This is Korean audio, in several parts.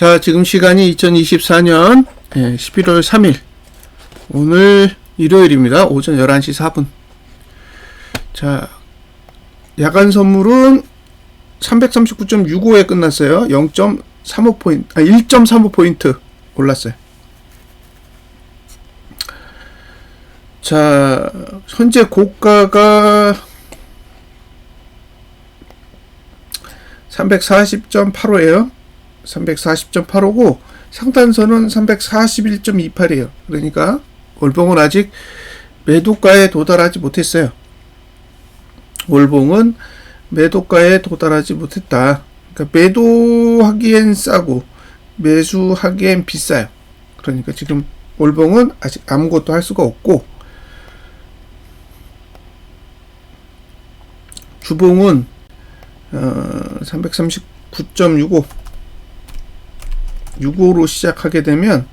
자, 지금 시간이 2024년 11월 3일. 오늘 일요일입니다. 오전 11시 4분. 자, 야간 선물은 339.65에 끝났어요. 0.35포인트, 1.35포인트 올랐어요. 자, 현재 고가가 340.85예요. 340.85고 상단선은 341.28이에요. 그러니까 월봉은 아직 매도가에 도달하지 못했어요. 월봉은 매도가에 도달하지 못했다. 그러니까 매도하기엔 싸고 매수하기엔 비싸요. 그러니까 지금 월봉은 아직 아무것도 할 수가 없고, 주봉은 339.65 65로 시작하게 되면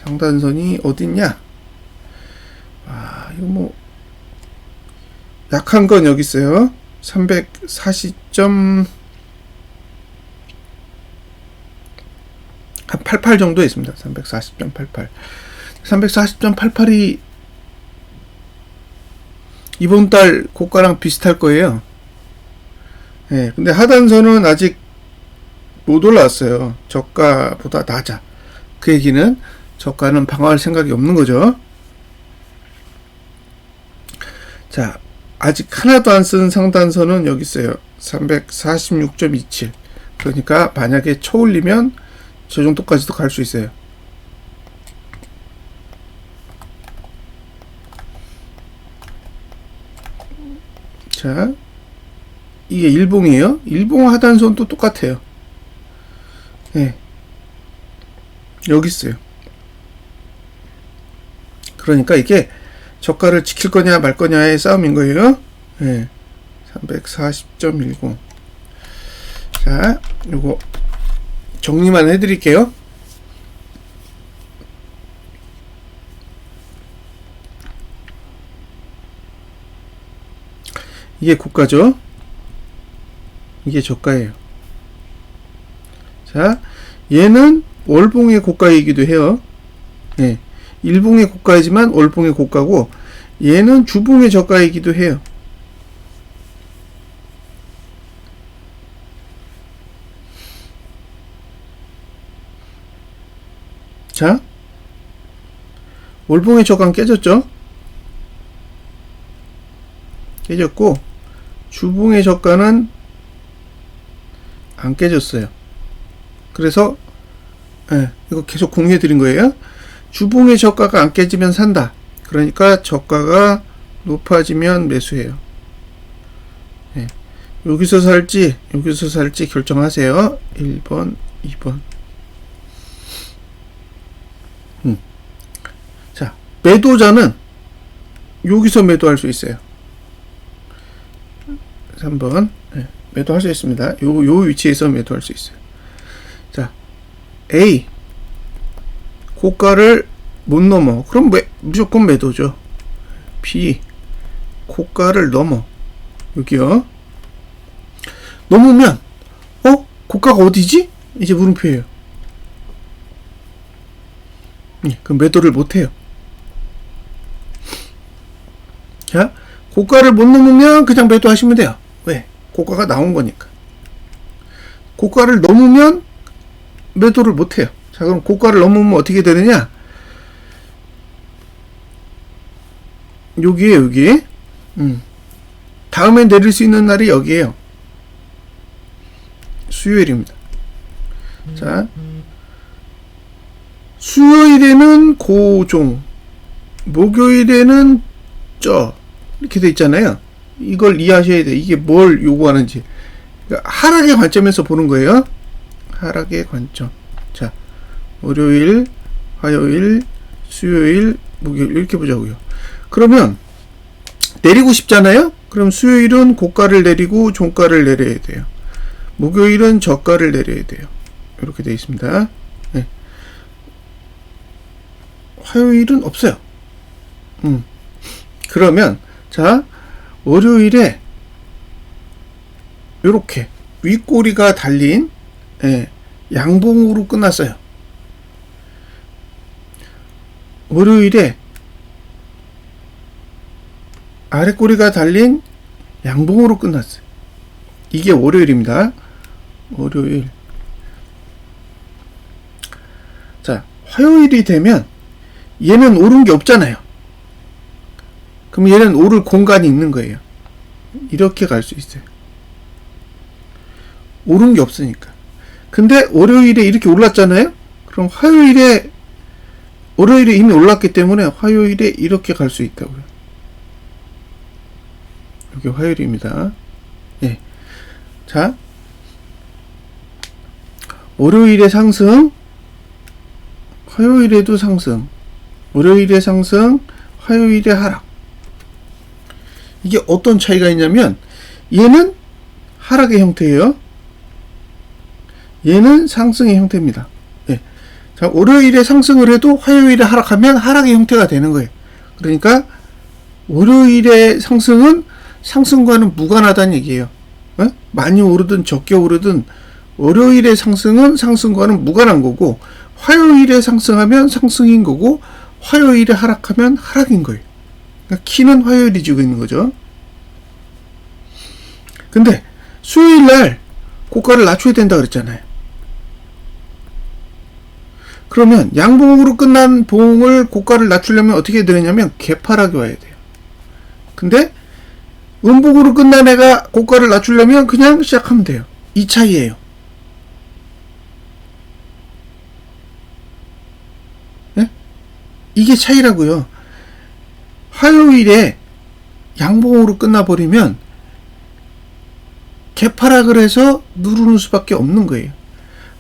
상단선이 어딨냐? 이거 뭐 약한 건 여기 있어요. 340.88 정도에 있습니다. 340.88. 340.88이 이번 달 고가랑 비슷할 거예요. 근데 하단선은 아직 못 올라왔어요. 저가보다 낮아. 그 얘기는 저가는 방어할 생각이 없는 거죠. 자, 아직 하나도 안 쓴 상단선은 여기 있어요. 346.27. 그러니까 만약에 쳐올리면 저 정도까지도 갈 수 있어요. 자, 이게 일봉이에요. 일봉 하단선도 똑같아요. 여기 있어요. 그러니까 이게 저가를 지킬 거냐 말 거냐의 싸움인 거예요. 340.10. 자, 요거 정리만 해드릴게요. 이게 고가죠. 이게 저가예요. 자, 얘는 월봉의 고가이기도 해요. 일봉의 고가이지만 월봉의 고가고, 얘는 주봉의 저가이기도 해요. 자, 월봉의 저가는 깨졌죠? 깨졌고, 주봉의 저가는 안 깨졌어요. 그래서 이거 계속 공유해 드린 거예요. 주봉의 저가가 안 깨지면 산다. 그러니까 저가가 높아지면 매수해요. 여기서 살지 여기서 살지 결정하세요. 1번 2번. 자, 매도자는 여기서 매도할 수 있어요. 3번. 매도할 수 있습니다. 요 위치에서 매도할 수 있어요. 자, A 고가를 못 넘어. 그럼 무조건 매도죠. B 고가를 넘어. 여기요. 넘으면 고가가 어디지? 이제 물음표예요. 그럼 매도를 못 해요. 자, 고가를 못 넘으면 그냥 매도하시면 돼요. 왜? 고가가 나온 거니까. 고가를 넘으면 매도를 못 해요. 자, 그럼 고가를 넘으면 어떻게 되느냐? 여기에요, 여기. 다음에 내릴 수 있는 날이 여기에요. 수요일입니다. 자, 수요일에는 고종, 목요일에는 이렇게 돼 있잖아요. 이걸 이해하셔야 돼요. 이게 뭘 요구하는지. 그러니까 하락의 관점에서 보는 거예요. 하락의 관점. 자, 월요일, 화요일, 수요일, 목요일 이렇게 보자고요. 그러면 내리고 싶잖아요. 그럼 수요일은 고가를 내리고 종가를 내려야 돼요. 목요일은 저가를 내려야 돼요. 이렇게 되어 있습니다. 화요일은 없어요. 그러면 자, 월요일에 요렇게 윗꼬리가 달린 양봉으로 끝났어요. 월요일에 아랫꼬리가 달린 양봉으로 끝났어요. 이게 월요일입니다. 월요일. 자, 화요일이 되면 얘는 오른 게 없잖아요. 그럼 얘는 오를 공간이 있는 거예요. 이렇게 갈 수 있어요. 오른 게 없으니까. 근데 월요일에 이렇게 올랐잖아요. 그럼 월요일에 이미 올랐기 때문에 화요일에 이렇게 갈 수 있다고요. 이게 화요일입니다. 예. 자, 월요일에 상승, 화요일에도 상승, 월요일에 상승, 화요일에 하락. 이게 어떤 차이가 있냐면 얘는 하락의 형태예요. 얘는 상승의 형태입니다. 예. 자, 월요일에 상승을 해도 화요일에 하락하면 하락의 형태가 되는 거예요. 그러니까 월요일의 상승은 상승과는 무관하다는 얘기예요. 많이 오르든 적게 오르든 월요일의 상승은 상승과는 무관한 거고, 화요일에 상승하면 상승인 거고, 화요일에 하락하면 하락인 거예요. 그러니까 키는 화요일이 지고 있는 거죠. 근데 수요일 날 고가를 낮춰야 된다 그랬잖아요. 그러면 양봉으로 끝난 봉을 고가를 낮추려면 어떻게 해야 되냐면 개파락이 와야 돼요. 근데 음봉으로 끝난 애가 고가를 낮추려면 그냥 시작하면 돼요. 이 차이예요. 네? 이게 차이라고요. 화요일에 양봉으로 끝나버리면 개파락을 해서 누르는 수밖에 없는 거예요.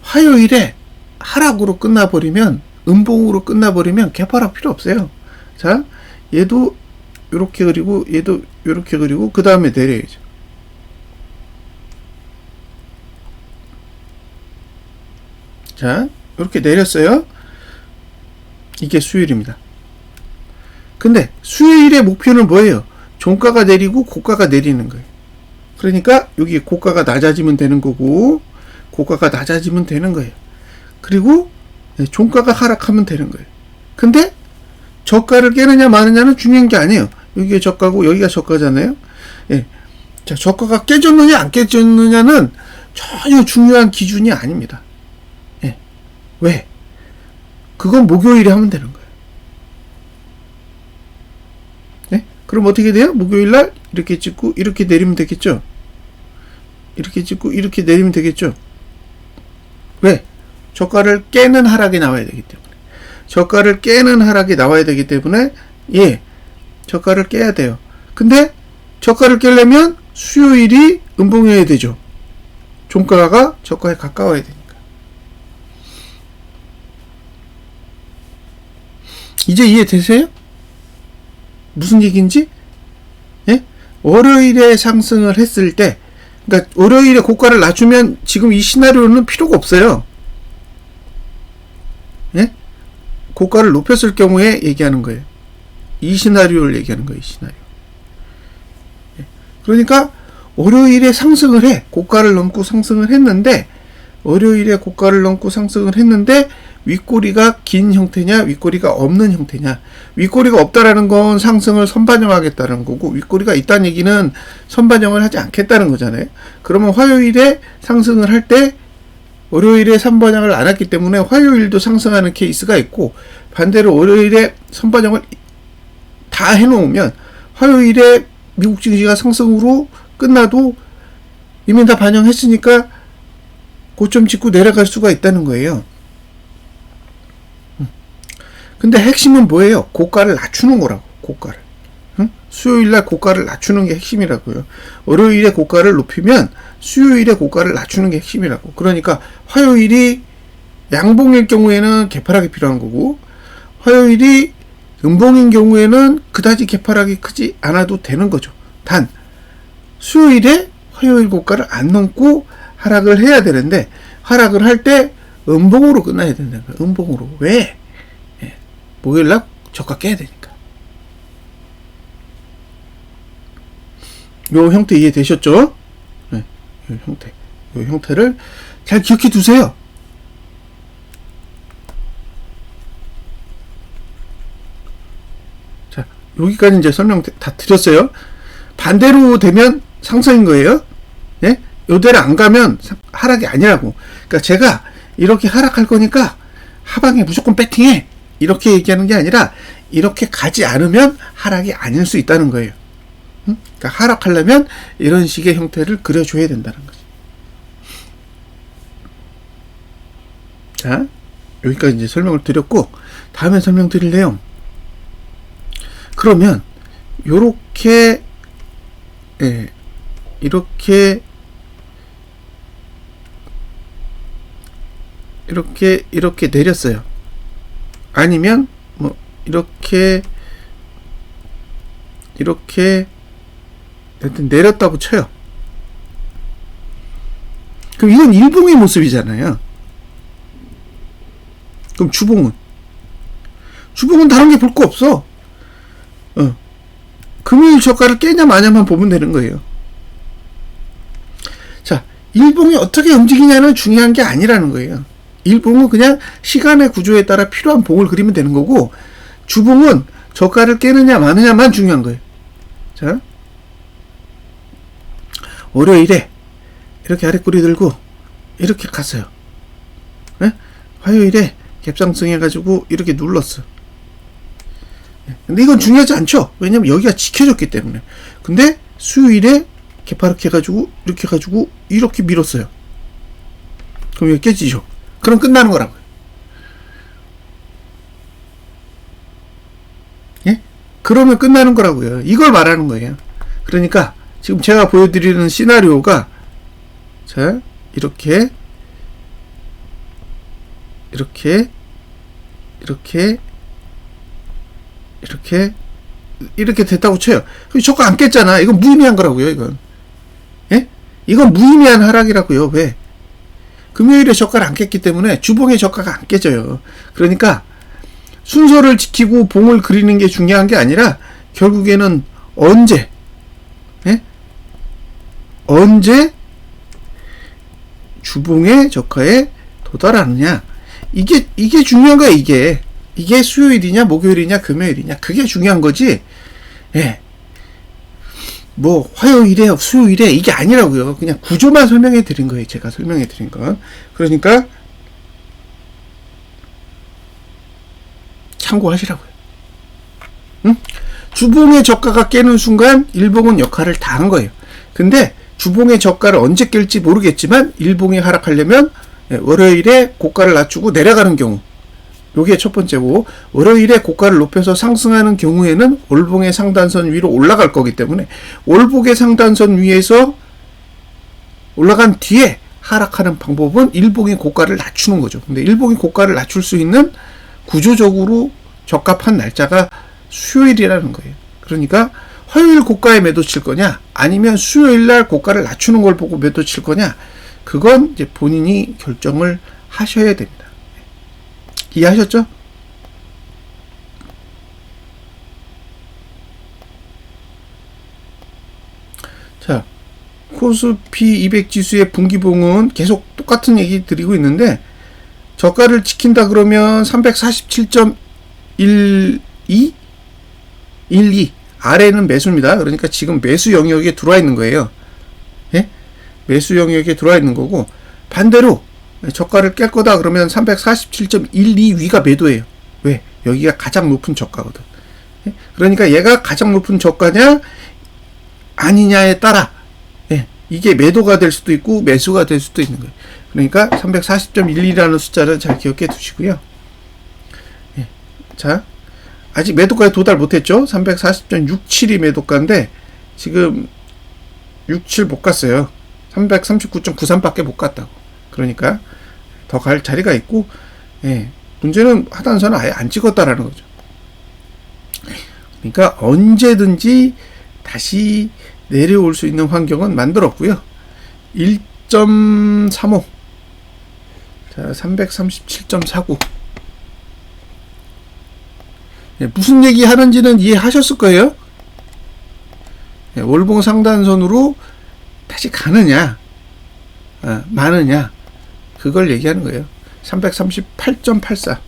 화요일에 하락으로 끝나버리면, 음봉으로 끝나버리면 개파락 필요 없어요. 자, 얘도 요렇게 그리고 얘도 요렇게 그리고 그 다음에 내려야죠. 자, 요렇게 내렸어요. 이게 수요일입니다. 근데 수요일의 목표는 뭐예요? 종가가 내리고 고가가 내리는 거예요. 그러니까 여기 고가가 낮아지면 되는 거고, 고가가 낮아지면 되는 거예요. 그리고 종가가 하락하면 되는 거예요. 근데 저가를 깨느냐 마느냐는 중요한 게 아니에요. 여기가 저가고 여기가 저가잖아요. 예. 자, 저가가 깨졌느냐 안 깨졌느냐는 전혀 중요한 기준이 아닙니다. 예. 왜? 그건 목요일에 하면 되는 거예요. 예? 그럼 어떻게 돼요? 목요일 날 이렇게 찍고 이렇게 내리면 되겠죠? 이렇게 찍고 이렇게 내리면 되겠죠? 왜? 저가를 깨는 하락이 나와야 되기 때문에. 저가를 깨는 하락이 나와야 되기 때문에, 예, 저가를 깨야 돼요. 근데 저가를 깨려면 수요일이 음봉이어야 되죠. 종가가 저가에 가까워야 되니까. 이제 이해되세요? 무슨 얘기인지? 예? 월요일에 상승을 했을 때, 그러니까 월요일에 고가를 낮추면 지금 이 시나리오는 필요가 없어요. 예? 고가를 높였을 경우에 얘기하는 거예요. 이 시나리오를 얘기하는 거예요. 이 시나리오. 예. 그러니까 월요일에 상승을 해. 고가를 넘고 상승을 했는데, 월요일에 고가를 넘고 상승을 했는데 윗꼬리가 긴 형태냐 윗꼬리가 없는 형태냐. 윗꼬리가 없다라는 건 상승을 선반영하겠다는 거고, 윗꼬리가 있다는 얘기는 선반영을 하지 않겠다는 거잖아요. 그러면 화요일에 상승을 할 때 월요일에 선반영을 안 했기 때문에 화요일도 상승하는 케이스가 있고, 반대로 월요일에 선반영을 다 해놓으면 화요일에 미국 증시가 상승으로 끝나도 이미 다 반영했으니까 고점 찍고 내려갈 수가 있다는 거예요. 근데 핵심은 뭐예요? 고가를 낮추는 거라고. 고가를. 수요일날 고가를 낮추는 게 핵심이라고요. 월요일에 고가를 높이면 수요일에 고가를 낮추는 게 핵심이라고. 그러니까 화요일이 양봉일 경우에는 개파락이 필요한 거고, 화요일이 음봉인 경우에는 그다지 개파락이 크지 않아도 되는 거죠. 단 수요일에 화요일 고가를 안 넘고 하락을 해야 되는데, 하락을 할 때 음봉으로 끝나야 된다는 거예요. 음봉으로. 왜? 예. 목요일날 저가 깨야 되니까. 요 형태 이해되셨죠? 네. 이 형태, 이 형태를 잘 기억해 두세요. 자, 여기까지 이제 설명 다 드렸어요. 반대로 되면 상승인 거예요. 예? 요대로 안 가면 하락이 아니라고. 그러니까 제가 이렇게 하락할 거니까 하방에 무조건 배팅해, 이렇게 얘기하는 게 아니라 이렇게 가지 않으면 하락이 아닐 수 있다는 거예요. 그러니까 하락하려면 이런 식의 형태를 그려줘야 된다는 거죠. 자, 여기까지 이제 설명을 드렸고, 다음에 설명드릴래요. 그러면 요렇게, 예, 이렇게 내렸어요. 아니면 뭐 이렇게 하여튼 내렸다고 쳐요. 그럼 이건 일봉의 모습이잖아요. 그럼 주봉은 다른 게 볼 거 없어. 금요일 저가를 깨냐 마냐만 보면 되는 거예요. 자, 일봉이 어떻게 움직이냐는 중요한 게 아니라는 거예요. 일봉은 그냥 시간의 구조에 따라 필요한 봉을 그리면 되는 거고, 주봉은 저가를 깨느냐 마느냐만 중요한 거예요. 자, 월요일에 이렇게 아랫꼬리 들고 이렇게 갔어요. 네? 화요일에 갭상승 해가지고 이렇게 눌렀어. 근데 이건 중요하지 않죠? 왜냐면 여기가 지켜졌기 때문에. 근데 수요일에 개파르게 해가지고 이렇게 해가지고 이렇게 밀었어요. 그럼 여기 깨지죠. 그럼 끝나는 거라고요. 예? 그러면 끝나는 거라고요. 이걸 말하는 거예요. 그러니까 지금 제가 보여드리는 시나리오가, 자, 이렇게 됐다고 쳐요. 저거 안 깼잖아. 이건 무의미한 거라고요, 이건. 예? 이건 무의미한 하락이라고요. 왜? 금요일에 저가를 안 깼기 때문에 주봉의 저가가 안 깨져요. 그러니까 순서를 지키고 봉을 그리는 게 중요한 게 아니라 결국에는 언제, 예? 언제 주봉의 저가에 도달하느냐, 이게 중요한 거야. 이게 수요일이냐 목요일이냐 금요일이냐, 그게 중요한 거지. 예, 뭐 화요일에 수요일에 이게 아니라고요. 그냥 구조만 설명해 드린 거예요. 제가 설명해 드린 건. 그러니까 참고하시라고요. 응? 주봉의 저가가 깨는 순간 일봉은 역할을 다 한 거예요. 근데 주봉의 저가를 언제 깰지 모르겠지만 일봉이 하락하려면 월요일에 고가를 낮추고 내려가는 경우, 요게 첫 번째고, 월요일에 고가를 높여서 상승하는 경우에는 월봉의 상단선 위로 올라갈 거기 때문에 월봉의 상단선 위에서 올라간 뒤에 하락하는 방법은 일봉의 고가를 낮추는 거죠. 근데 일봉의 고가를 낮출 수 있는 구조적으로 적합한 날짜가 수요일이라는 거예요. 그러니까 화요일 고가에 매도 칠 거냐, 아니면 수요일 날 고가를 낮추는 걸 보고 매도 칠 거냐, 그건 이제 본인이 결정을 하셔야 됩니다. 이해하셨죠? 자, 코스피 200 지수의 분기봉은 계속 똑같은 얘기 드리고 있는데, 저가를 지킨다 그러면 347.12 아래는 매수입니다. 그러니까 지금 매수 영역에 들어와 있는 거예요. 예? 매수 영역에 들어와 있는 거고, 반대로 저가를 깰 거다 그러면 347.12 위가 매도예요. 왜? 여기가 가장 높은 저가거든. 예? 그러니까 얘가 가장 높은 저가냐 아니냐에 따라, 예, 이게 매도가 될 수도 있고 매수가 될 수도 있는 거예요. 그러니까 340.12라는 숫자를 잘 기억해 두시고요. 예. 자, 아직 매도가에 도달 못했죠. 340.67이 매도가인데 지금 67 못 갔어요. 339.93밖에 못 갔다고. 그러니까 더 갈 자리가 있고, 예, 문제는 하단선을 아예 안 찍었다라는 거죠. 그러니까 언제든지 다시 내려올 수 있는 환경은 만들었고요. 1.35, 자, 337.49. 예, 무슨 얘기 하는지는 이해하셨을 거예요. 예, 월봉 상단선으로 다시 가느냐, 많으냐, 그걸 얘기하는 거예요. 338.84.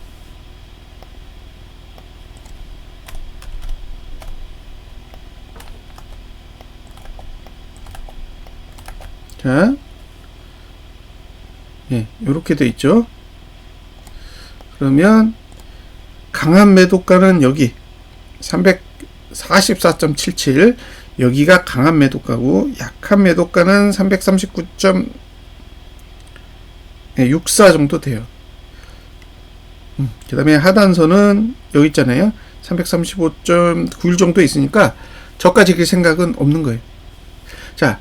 자, 예, 요렇게 돼 있죠. 그러면 강한 매도가는 여기 344.77, 여기가 강한 매도가고, 약한 매도가는 339.64 정도 돼요. 그 다음에 하단선은 여기 있잖아요. 335.91 정도 있으니까 저가 지킬 생각은 없는 거예요. 자,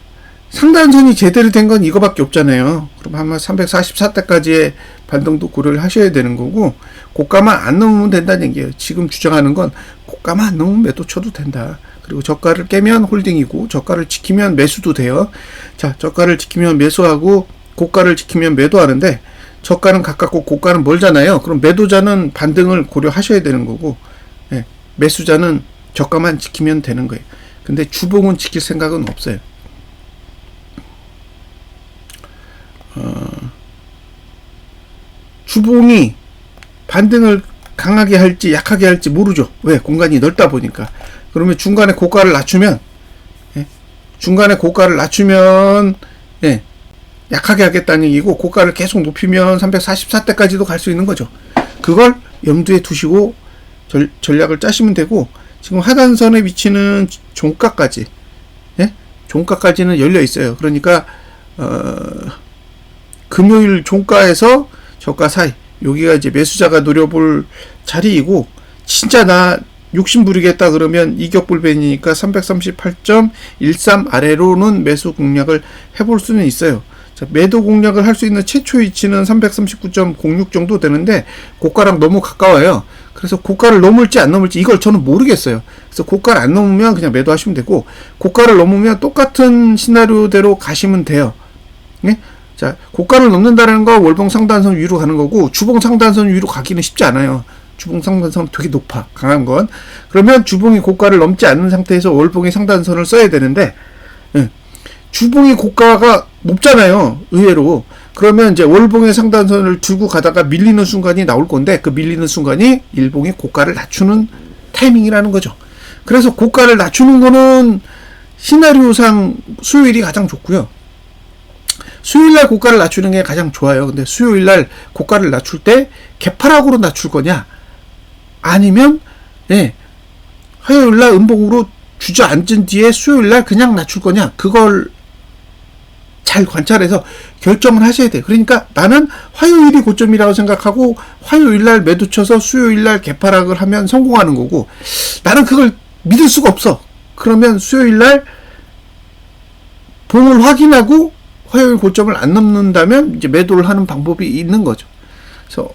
상단선이 제대로 된 건 이거밖에 없잖아요. 그럼 아마 344대까지의 반등도 고려를 하셔야 되는 거고, 고가만 안 넘으면 된다는 얘기예요. 지금 주장하는 건 고가만 안 넘으면 매도 쳐도 된다. 그리고 저가를 깨면 홀딩이고, 저가를 지키면 매수도 돼요. 자, 저가를 지키면 매수하고, 고가를 지키면 매도하는데, 저가는 가깝고 고가는 멀잖아요. 그럼 매도자는 반등을 고려하셔야 되는 거고, 예, 매수자는 저가만 지키면 되는 거예요. 근데 주봉은 지킬 생각은 없어요. 주봉이 반등을 강하게 할지 약하게 할지 모르죠. 왜? 공간이 넓다 보니까. 그러면 중간에 고가를 낮추면, 예, 중간에 고가를 낮추면, 예, 약하게 하겠다는 얘기고, 고가를 계속 높이면 344대까지도 갈 수 있는 거죠. 그걸 염두에 두시고 전략을 짜시면 되고, 지금 하단선에 위치는 종가까지, 예? 종가까지는 열려 있어요. 그러니까 금요일 종가에서 저가 사이, 여기가 이제 매수자가 노려볼 자리이고, 진짜 나 욕심 부리겠다 그러면 이격불변이니까 338.13 아래로는 매수 공략을 해볼 수는 있어요. 자, 매도 공략을 할 수 있는 최초 위치는 339.06 정도 되는데, 고가랑 너무 가까워요. 그래서 고가를 넘을지 안 넘을지 이걸 저는 모르겠어요. 그래서 고가를 안 넘으면 그냥 매도하시면 되고, 고가를 넘으면 똑같은 시나리오대로 가시면 돼요. 네? 자, 고가를 넘는다는 거 월봉 상단선 위로 가는 거고, 주봉 상단선 위로 가기는 쉽지 않아요. 주봉 상단선 되게 높아, 강한 건. 그러면 주봉이 고가를 넘지 않는 상태에서 월봉의 상단선을 써야 되는데, 예, 주봉이 고가가 높잖아요, 의외로. 그러면 이제 월봉의 상단선을 두고 가다가 밀리는 순간이 나올 건데, 그 밀리는 순간이 일봉이 고가를 낮추는 타이밍이라는 거죠. 그래서 고가를 낮추는 거는 시나리오상 수요일이 가장 좋고요. 수요일날 고가를 낮추는 게 가장 좋아요. 근데 수요일날 고가를 낮출 때 개파락으로 낮출 거냐, 아니면, 예, 화요일날 음봉으로 주저앉은 뒤에 수요일날 그냥 낮출 거냐, 그걸 잘 관찰해서 결정을 하셔야 돼요. 그러니까 나는 화요일이 고점이라고 생각하고 화요일날 매도 쳐서 수요일날 개파락을 하면 성공하는 거고, 나는 그걸 믿을 수가 없어. 그러면 수요일날 봉을 확인하고 화요일 고점을 안 넘는다면 이제 매도를 하는 방법이 있는 거죠. 그래서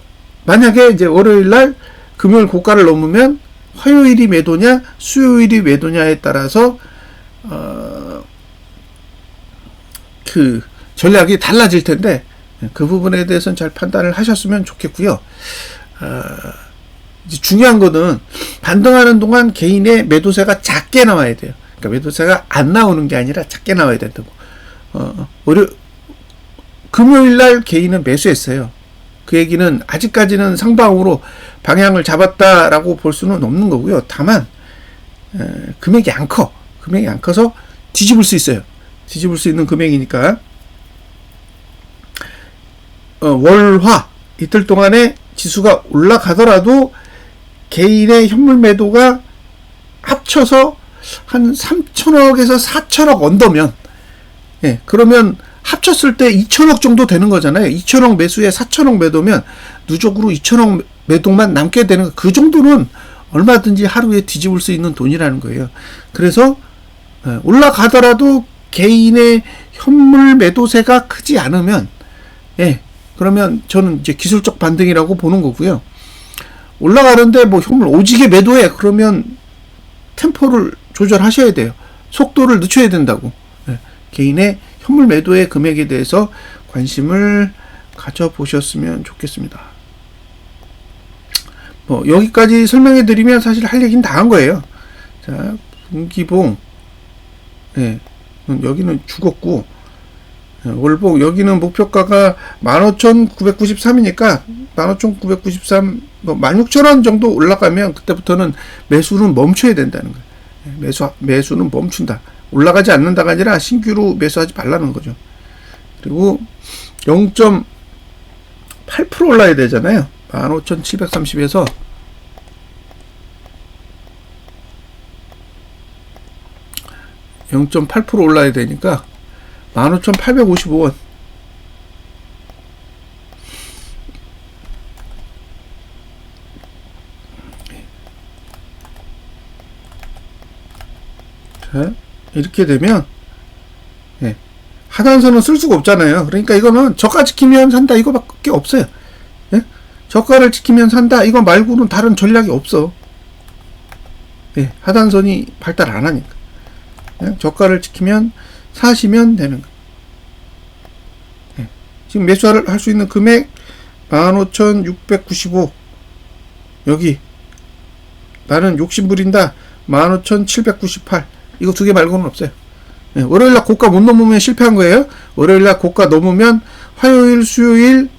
만약에 이제 월요일날 금요일 고가를 넘으면 화요일이 매도냐 수요일이 매도냐에 따라서 그 전략이 달라질 텐데, 그 부분에 대해서는 잘 판단을 하셨으면 좋겠고요. 이제 중요한 거는 반등하는 동안 개인의 매도세가 작게 나와야 돼요. 그러니까 매도세가 안 나오는 게 아니라 작게 나와야 된다고. 금요일날 개인은 매수했어요. 그 얘기는 아직까지는 상방으로 방향을 잡았다라고 볼 수는 없는 거고요. 다만 금액이 안 커. 금액이 안 커서 뒤집을 수 있어요. 뒤집을 수 있는 금액이니까. 월화 이틀 동안에 지수가 올라가더라도 개인의 현물 매도가 합쳐서 한 3천억에서 4천억 언더면, 예, 그러면 합쳤을 때 2천억 정도 되는 거잖아요. 2천억 매수에 4천억 매도면 누적으로 2천억 매도만 남게 되는 거. 그 정도는 얼마든지 하루에 뒤집을 수 있는 돈이라는 거예요. 그래서 올라가더라도 개인의 현물 매도세가 크지 않으면, 예, 그러면 저는 이제 기술적 반등이라고 보는 거고요. 올라가는데 뭐 현물 오지게 매도해, 그러면 템포를 조절하셔야 돼요. 속도를 늦춰야 된다고. 예, 개인의 현물 매도의 금액에 대해서 관심을 가져보셨으면 좋겠습니다. 뭐 여기까지 설명해 드리면 사실 할 얘기는 다 한 거예요. 자, 분기봉, 예, 여기는 죽었고, 월봉 여기는 목표가가 15,993이니까 15,993 뭐 16,000원 정도 올라가면 그때부터는 매수는 멈춰야 된다는 거예요. 매수는 멈춘다. 올라가지 않는다가 아니라 신규로 매수하지 말라는 거죠. 그리고 0.8% 올라야 되잖아요. 15,730에서 0.8% 올라야 되니까 15,855원. 자, 이렇게 되면 하단선은 쓸 수가 없잖아요. 그러니까 이거는 저가 지키면 산다 이거밖에 없어요. 예? 저가를 지키면 산다 이거 말고는 다른 전략이 없어. 예, 하단선이 발달 안 하니까. 그냥 저가를 지키면 사시면 되는 거예요. 예. 지금 매수를 할 수 있는 금액 15,695 여기 나는 욕심 부린다 15,798 이거 두 개 말고는 없어요. 예, 월요일날 고가 못 넘으면 실패한 거예요. 월요일날 고가 넘으면 화요일, 수요일,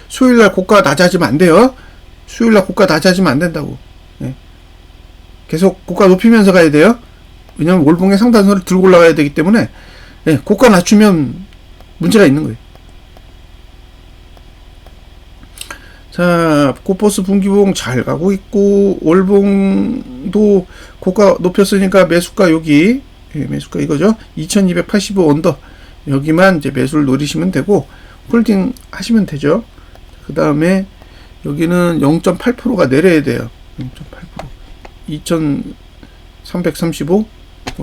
수요일날 고가 낮아지면 안 돼요. 수요일날 고가 낮아지면 안 된다고. 예. 계속 고가 높이면서 가야 돼요. 왜냐면 월봉의 상단선을 들고 올라가야 되기 때문에 예, 고가 낮추면 문제가 있는 거예요. 자, 코퍼스 분기봉 잘 가고 있고 월봉도 고가 높였으니까 매수가 여기 매수가 이거죠. 2285 언더 여기만 이제 매수를 노리시면 되고 홀딩 하시면 되죠. 그 다음에 여기는 0.8%가 내려야 돼요. 0.8% 2335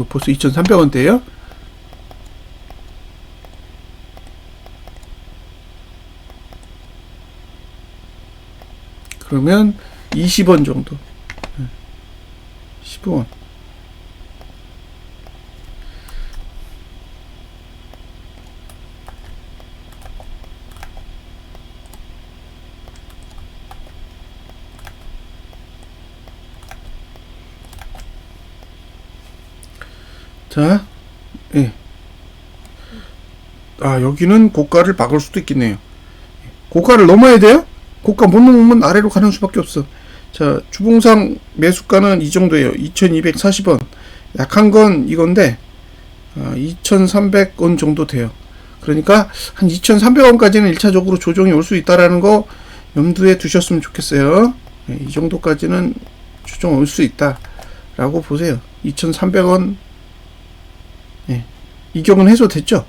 벌써 2300원대예요. 그러면 20원 정도 15원 자, 예. 아, 여기는 고가를 막을 수도 있겠네요. 고가를 넘어야 돼요? 고가 못 넘으면 아래로 가는 수밖에 없어. 자, 주봉상 매수가는 이 정도예요. 2240원. 약한 건 이건데, 2300원 정도 돼요. 그러니까, 한 2300원까지는 1차적으로 조정이 올 수 있다라는 거 염두에 두셨으면 좋겠어요. 이 정도까지는 조정 올 수 있다라고 보세요. 2300원. 이격은 해소됐죠?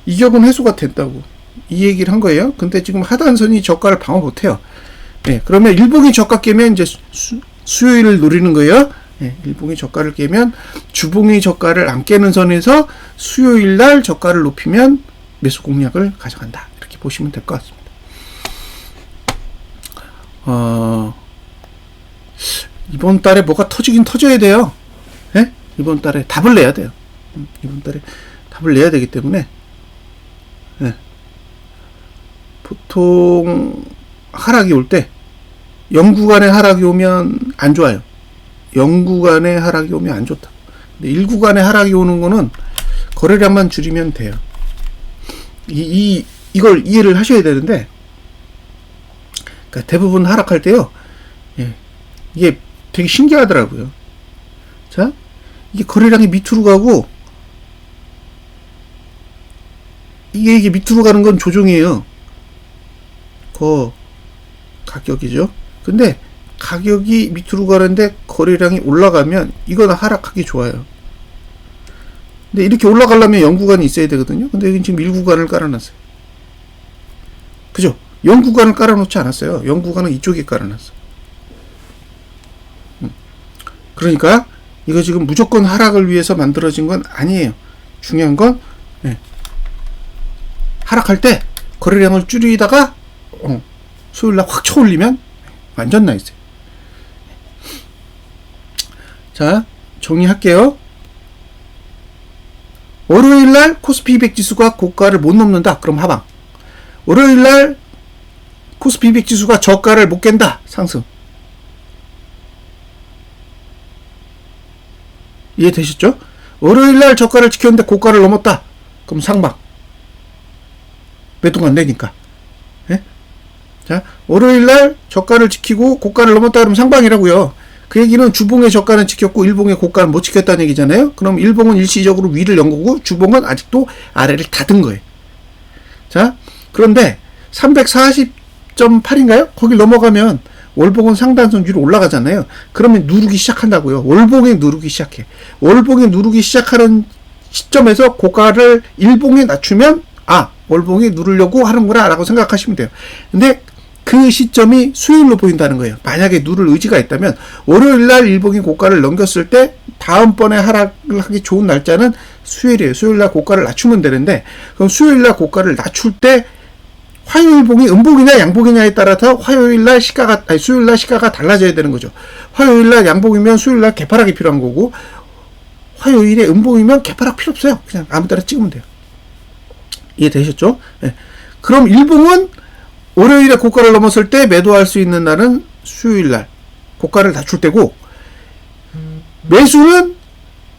이격은 해소가 됐다고. 이 얘기를 한 거예요. 근데 지금 하단선이 저가를 방어 못해요. 그러면 일봉이 저가 깨면 이제 수요일을 노리는 거예요. 일봉이 저가를 깨면 주봉이 저가를 안 깨는 선에서 수요일 날 저가를 높이면 매수 공략을 가져간다. 이렇게 보시면 될 것 같습니다. 이번 달에 뭐가 터지긴 터져야 돼요. 이번 달에 답을 내야 돼요. 이번 달에 답을 내야 되기 때문에 보통 하락이 올 때 0구간의 하락이 오면 안 좋아요. 0구간의 하락이 오면 안 좋다. 근데 1구간의 하락이 오는 거는 거래량만 줄이면 돼요. 이걸 이해를 하셔야 되는데, 그러니까 대부분 하락할 때요, 이게 되게 신기하더라고요. 자, 이게 거래량이 밑으로 가고, 이게 밑으로 가는 건 조정이에요. 가격이죠. 근데 가격이 밑으로 가는데 거래량이 올라가면 이건 하락하기 좋아요. 근데 이렇게 올라가려면 0구간이 있어야 되거든요. 근데 여기 지금 1구간을 깔아놨어요. 그죠? 0구간을 깔아놓지 않았어요. 0구간은 이쪽에 깔아놨어. 그러니까 이거 지금 무조건 하락을 위해서 만들어진 건 아니에요. 중요한 건 하락할 때 거래량을 줄이다가 수요일날 확 쳐올리면 완전 나이스요. 자, 정리할게요. 월요일날 코스피 200 지수가 고가를 못 넘는다. 그럼 하방. 월요일날 코스피 200 지수가 저가를 못 깬다. 상승. 이해되셨죠? 월요일날 저가를 지켰는데 고가를 넘었다. 그럼 상방. 매도가 안 되니까. 예? 자, 월요일날 저가를 지키고 고가를 넘었다 그러면 상방이라고요. 그 얘기는 주봉의 저가는 지켰고 일봉의 고가는 못 지켰다는 얘기잖아요. 그럼 일봉은 일시적으로 위를 연 거고 주봉은 아직도 아래를 닫은 거예요. 자, 그런데 340.8인가요? 거기 넘어가면 월봉은 상단선 위로 올라가잖아요. 그러면 누르기 시작한다고요. 월봉에 누르기 시작해. 월봉에 누르기 시작하는 시점에서 고가를 일봉에 낮추면 월봉에 누르려고 하는구나 라고 생각하시면 돼요. 근데 그 시점이 수요일로 보인다는 거예요. 만약에 누를 의지가 있다면 월요일날 일봉이 고가를 넘겼을 때 다음번에 하락을 하기 좋은 날짜는 수요일이에요. 수요일날 고가를 낮추면 되는데 그럼 수요일날 고가를 낮출 때 화요일봉이 음봉이냐 양봉이냐에 따라서 수요일날 시가가 달라져야 되는 거죠. 화요일날 양봉이면 수요일날 개파락이 필요한 거고 화요일에 음봉이면 개파락 필요 없어요. 그냥 아무 데나 찍으면 돼요. 이해되셨죠? 네. 그럼 일봉은 월요일에 고가를 넘었을 때 매도할 수 있는 날은 수요일날 고가를 낮출 때고 매수는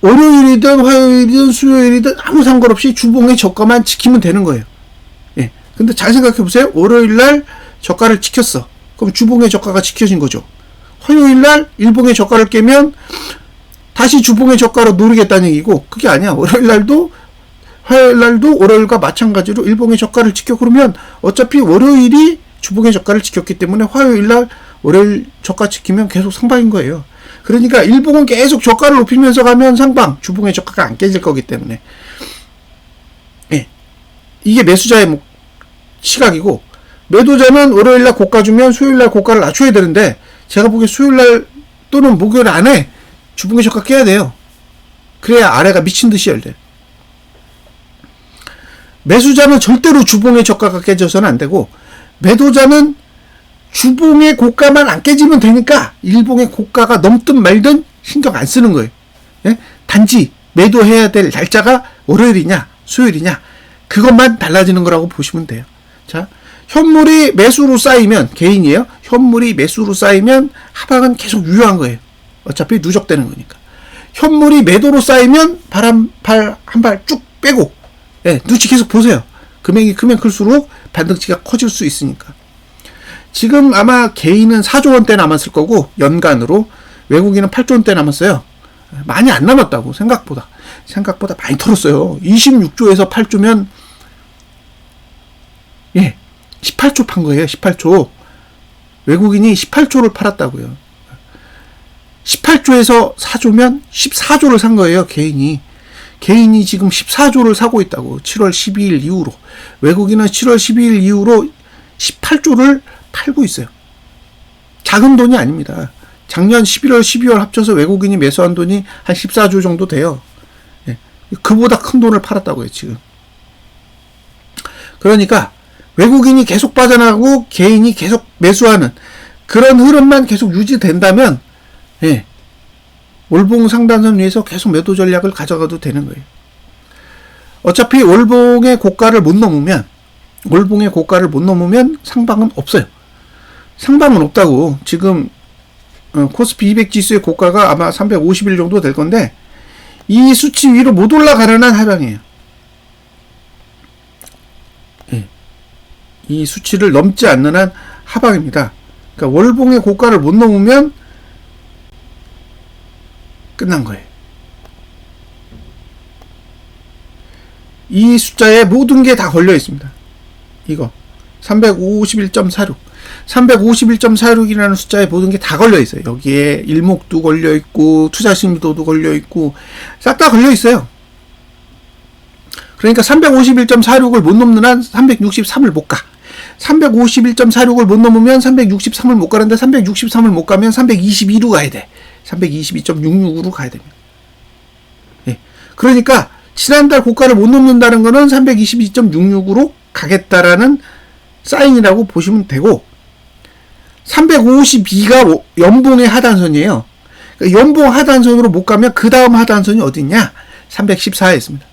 월요일이든 화요일이든 수요일이든 아무 상관없이 주봉의 저가만 지키면 되는 거예요. 예. 근데 잘 생각해 보세요. 월요일날 저가를 지켰어. 그럼 주봉의 저가가 지켜진 거죠. 화요일날 일봉의 저가를 깨면 다시 주봉의 저가로 누르겠다는 얘기고 그게 아니야. 월요일날도 화요일날도 월요일과 마찬가지로 일봉의 저가를 지켜. 그러면 어차피 월요일이 주봉의 저가를 지켰기 때문에 화요일날 월요일 저가 지키면 계속 상방인 거예요. 그러니까 일봉은 계속 저가를 높이면서 가면 상방, 주봉의 저가가 안 깨질 거기 때문에 예. 이게 매수자의 시각이고 매도자는 월요일날 고가 주면 수요일날 고가를 낮춰야 되는데 제가 보기에 수요일날 또는 목요일 안에 주봉의 저가 깨야 돼요. 그래야 아래가 미친듯이 열려요. 매수자는 절대로 주봉의 저가가 깨져서는 안 되고 매도자는 주봉의 고가만 안 깨지면 되니까 일봉의 고가가 넘든 말든 신경 안 쓰는 거예요. 예? 단지 매도해야 될 날짜가 월요일이냐 수요일이냐 그것만 달라지는 거라고 보시면 돼요. 자, 현물이 매수로 쌓이면 개인이에요. 현물이 매수로 쌓이면 하방은 계속 유효한 거예요. 어차피 누적되는 거니까. 현물이 매도로 쌓이면 한 발 쭉 빼고 예, 눈치 계속 보세요. 금액이 크면 클수록 반등치가 커질 수 있으니까. 지금 아마 개인은 4조 원대 남았을 거고 연간으로 외국인은 8조 원대 남았어요. 많이 안 남았다고 생각보다 많이 털었어요. 26조에서 8조면 예 18조 판 거예요. 18조 외국인이 18조를 팔았다고요. 18조에서 4조면 14조를 산 거예요. 개인이 지금 14조를 사고 있다고. 7월 12일 이후로 외국인은 7월 12일 이후로 18조를 팔고 있어요. 작은 돈이 아닙니다. 작년 11월 12월 합쳐서 외국인이 매수한 돈이 한 14조 정도 돼요. 예. 그보다 큰 돈을 팔았다고요 지금. 그러니까 외국인이 계속 빠져나가고 개인이 계속 매수하는 그런 흐름만 계속 유지된다면 예. 월봉 상단선 위에서 계속 매도 전략을 가져가도 되는 거예요. 어차피 월봉의 고가를 못 넘으면 상방은 없어요. 상방은 없다고. 지금 코스피 200 지수의 고가가 아마 350일 정도 될 건데 이 수치 위로 못 올라가는 한 하방이에요. 예. 이 수치를 넘지 않는 한 하방입니다. 그러니까 월봉의 고가를 못 넘으면 끝난 거예요. 이 숫자에 모든 게 다 걸려 있습니다. 이거 351.46이라는 숫자에 모든 게 다 걸려 있어요. 여기에 일목도 걸려 있고 투자 심도도 걸려 있고 싹 다 걸려 있어요. 그러니까 351.46을 못 넘는 한 363을 못 가. 351.46을 못 넘으면 363을 못 가는데 363을 못 가면 322로 가야 돼. 322.66으로 가야 됩니다. 예. 그러니까 지난달 고가를 못 넘는다는 거는 322.66으로 가겠다라는 사인이라고 보시면 되고 352가 연봉의 하단선이에요. 그러니까 연봉 하단선으로 못 가면 그 다음 하단선이 어디냐? 314에 있습니다.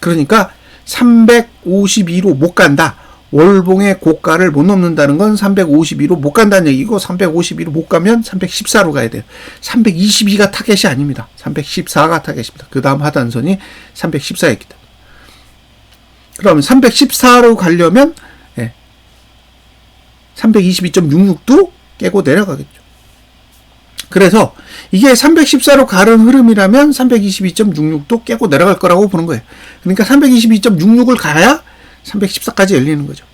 그러니까 352로 못 간다. 월봉의 고가를 못 넘는다는 건 352로 못 간다는 얘기고 352로 못 가면 314로 가야 돼요. 322가 타겟이 아닙니다. 314가 타겟입니다. 그 다음 하단선이 314였기 때문에. 그러면 314로 가려면 322.66도 깨고 내려가겠죠. 그래서 이게 314로 가는 흐름이라면 322.66도 깨고 내려갈 거라고 보는 거예요. 그러니까 322.66을 가야 314까지 열리는 거죠.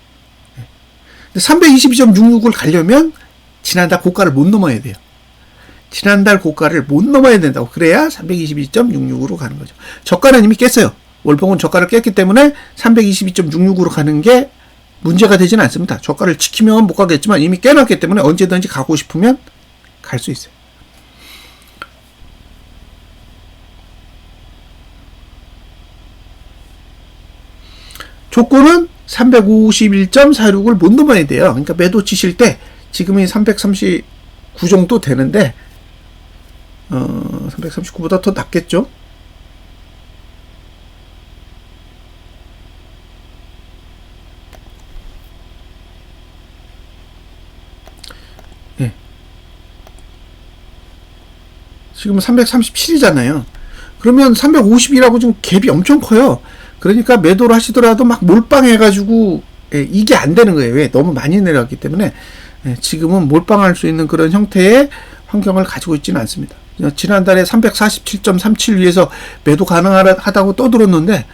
근데 322.66을 가려면 지난달 고가를 못 넘어야 돼요. 지난달 고가를 못 넘어야 된다고. 그래야 322.66으로 가는 거죠. 저가는 이미 깼어요. 월봉은 저가를 깼기 때문에 322.66으로 가는 게 문제가 되지는 않습니다. 저가를 지키면 못 가겠지만 이미 깨놨기 때문에 언제든지 가고 싶으면 갈 수 있어요. 조건은 351.46을 못 넘어야 돼요. 그러니까 매도 치실 때 지금이 339 정도 되는데 339보다 더 낮겠죠? 지금 337이잖아요. 그러면 350이라고 지금 갭이 엄청 커요. 그러니까 매도를 하시더라도 막 몰빵해가지고 이게 안 되는 거예요. 왜? 너무 많이 내려갔기 때문에 지금은 몰빵할 수 있는 그런 형태의 환경을 가지고 있지는 않습니다. 지난달에 347.37 위에서 매도 가능하다고 떠들었는데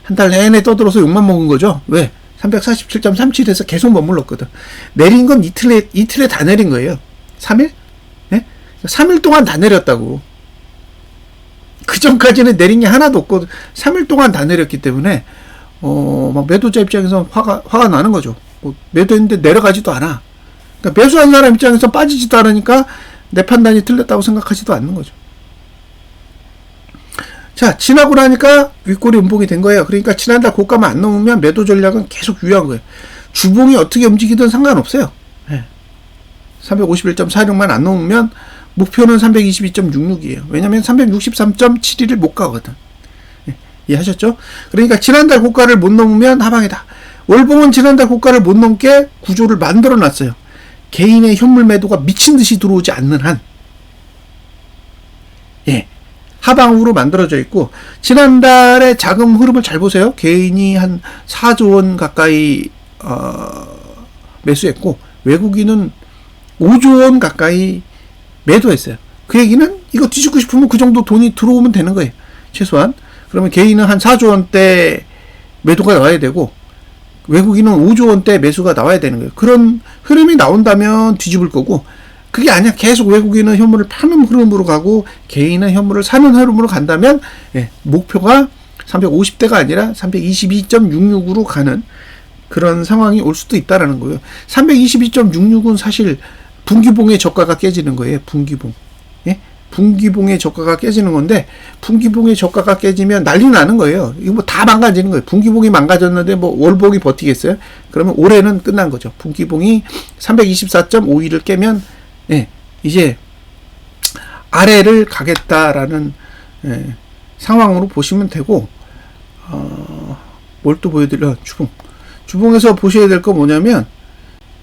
한 달 내내 떠들어서 욕만 먹은 거죠. 왜? 347.37에서 계속 머물렀거든. 내린 건 이틀에 다 내린 거예요. 3일? 3일 동안 다 내렸다고. 그 전까지는 내린 게 하나도 없고 3일 동안 다 내렸기 때문에 막 매도자 입장에서 화가 나는 거죠. 매도했는데 내려가지도 않아. 그러니까 매수한 사람 입장에서 빠지지도 않으니까 내 판단이 틀렸다고 생각하지도 않는 거죠. 자, 지나고 나니까 윗골이 음봉이 된 거예요. 그러니까 지난달 고가만 안 넘으면 매도 전략은 계속 유효한 거예요. 주봉이 어떻게 움직이든 상관없어요. 351.46만 안 넘으면 목표는 322.66이에요. 왜냐면 363.71을 못 가거든. 이해하셨죠? 그러니까 지난달 고가를 못 넘으면 하방이다. 월봉은 지난달 고가를 못 넘게 구조를 만들어 놨어요. 개인의 현물 매도가 미친 듯이 들어오지 않는 한. 하방으로 만들어져 있고, 지난달에 자금 흐름을 잘 보세요. 개인이 한 4조 원 가까이, 매수했고, 외국인은 5조 원 가까이 매도했어요. 그 얘기는 이거 뒤집고 싶으면 그 정도 돈이 들어오면 되는 거예요. 최소한. 그러면 개인은 한 4조 원대 매도가 나와야 되고 외국인은 5조 원대 매수가 나와야 되는 거예요. 그런 흐름이 나온다면 뒤집을 거고 그게 아니야. 계속 외국인은 현물을 파는 흐름으로 가고 개인은 현물을 사는 흐름으로 간다면 목표가 350대가 아니라 322.66으로 가는 그런 상황이 올 수도 있다라는 거예요. 322.66은 사실 분기봉의 저가가 깨지는 거예요. 분기봉. 분기봉의 저가가 깨지는 건데 분기봉의 저가가 깨지면 난리 나는 거예요. 이거 뭐 다 망가지는 거예요. 분기봉이 망가졌는데 뭐 월봉이 버티겠어요? 그러면 올해는 끝난 거죠. 분기봉이 324.52를 깨면 이제 아래를 가겠다라는 상황으로 보시면 되고 뭘 또 보여드려? 주봉에서 보셔야 될 거 뭐냐면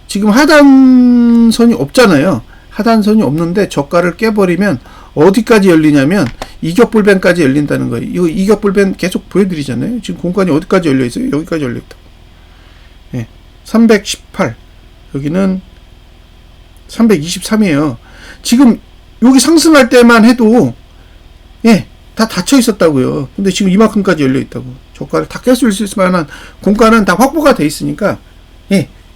지금 하단선이 없잖아요. 하단선이 없는데 저가를 깨버리면 어디까지 열리냐면 이격불변까지 열린다는 거예요. 이거 이격불변 계속 보여드리잖아요. 지금 공간이 어디까지 열려있어요? 여기까지 열려있다고. 318 여기는 323이에요. 지금 여기 상승할 때만 해도 다 닫혀 있었다고요. 근데 지금 이만큼까지 열려있다고. 저가를 다 깰 수 있을 만한 공간은 다 확보가 돼 있으니까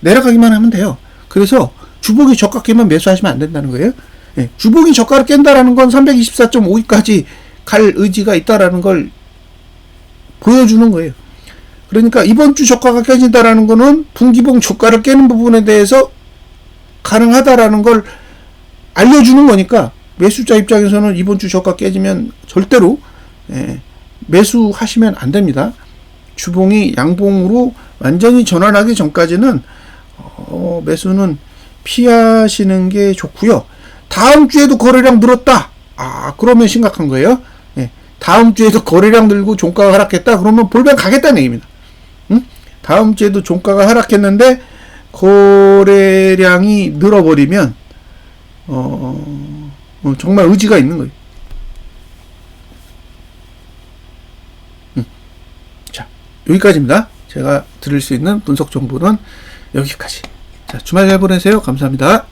내려가기만 하면 돼요. 그래서 주봉이 저가 깨면 매수하시면 안 된다는 거예요. 주봉이 저가를 깬다라는 건 324.52까지 갈 의지가 있다라는 걸 보여주는 거예요. 그러니까 이번 주 저가가 깨진다라는 거는 분기봉 저가를 깨는 부분에 대해서 가능하다라는 걸 알려주는 거니까 매수자 입장에서는 이번 주 저가 깨지면 절대로 매수하시면 안 됩니다. 주봉이 양봉으로 완전히 전환하기 전까지는 매수는 피하시는 게 좋고요. 다음 주에도 거래량 늘었다. 그러면 심각한 거예요. 다음 주에도 거래량 늘고 종가가 하락했다. 그러면 볼변 가겠다는 얘기입니다. 다음 주에도 종가가 하락했는데 거래량이 늘어버리면 정말 의지가 있는 거예요. 자, 여기까지입니다. 제가 드릴 수 있는 분석 정보는 여기까지. 자, 주말 잘 보내세요. 감사합니다.